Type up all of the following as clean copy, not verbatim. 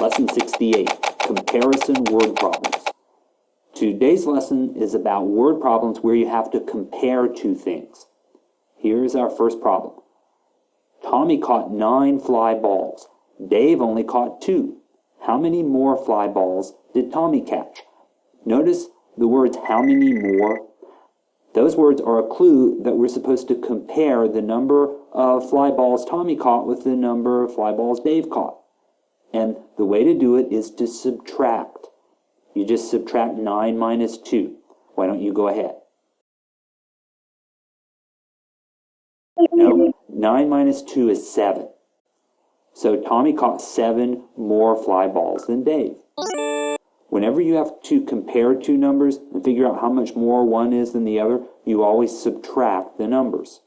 Lesson 68, Comparison Word Problems. Today's lesson is about word problems where you have to compare two things. Here's our first problem. Tommy caught 9 fly balls. Dave only caught 2. How many more fly balls did Tommy catch? Notice the words how many more. Those words are a clue that we're supposed to compare the number of fly balls Tommy caught with the number of fly balls Dave caught. And the way to do it is to subtract. You just subtract 9 minus 2. Why don't you go ahead? No, 9 minus 2 is 7. So Tommy caught 7 more fly balls than Dave. Whenever you have to compare two numbers and figure out how much more one is than the other, you always subtract the numbers.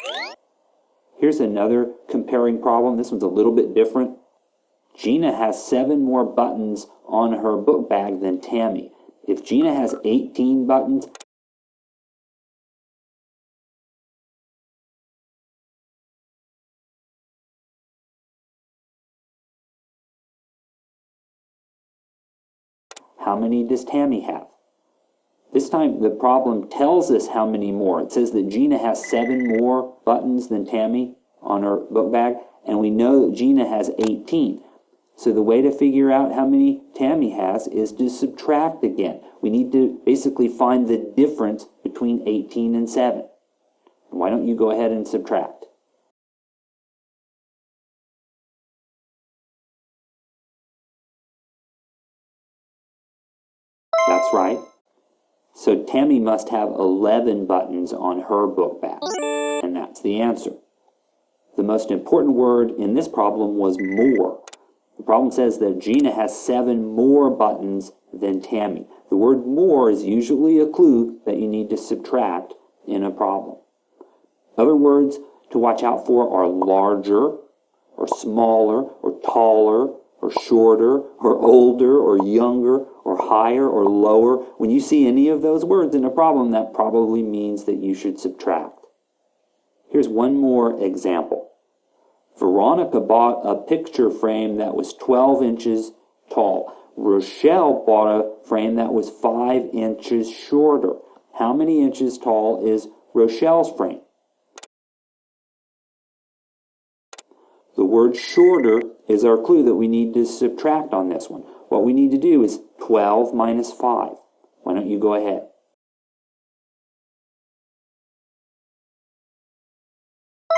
Here's another comparing problem. This one's a little bit different. Gina has 7 more buttons on her book bag than Tammy. If Gina has 18 buttons, how many does Tammy have? This time the problem tells us how many more. It says that Gina has 7 more buttons than Tammy on her book bag, and we know that Gina has 18. So the way to figure out how many Tammy has is to subtract again. We need to basically find the difference between 18 and 7. Why don't you go ahead and subtract? That's right. So Tammy must have 11 buttons on her book bag, and that's the answer. The most important word in this problem was more. The problem says that Gina has 7 more buttons than Tammy. The word more is usually a clue that you need to subtract in a problem. Other words to watch out for are larger, or smaller, or taller, or shorter, or older, or younger, or higher, or lower. When you see any of those words in a problem, that probably means that you should subtract. Here's one more example. Veronica bought a picture frame that was 12 inches tall. Rochelle bought a frame that was 5 inches shorter. How many inches tall is Rochelle's frame? The word shorter is our clue that we need to subtract on this one. What we need to do is 12 minus 5. Why don't you go ahead?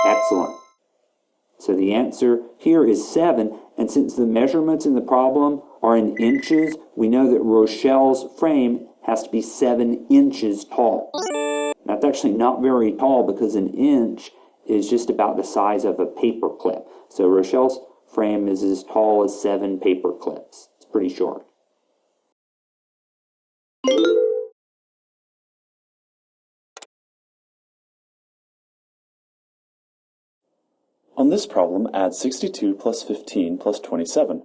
Excellent. So the answer here is 7, and since the measurements in the problem are in inches, we know that Rochelle's frame has to be 7 inches tall. That's actually not very tall because an inch is just about the size of a paper clip. So Rochelle's frame is as tall as 7 paper clips. It's pretty short. On this problem, add 62 plus 15 plus 27.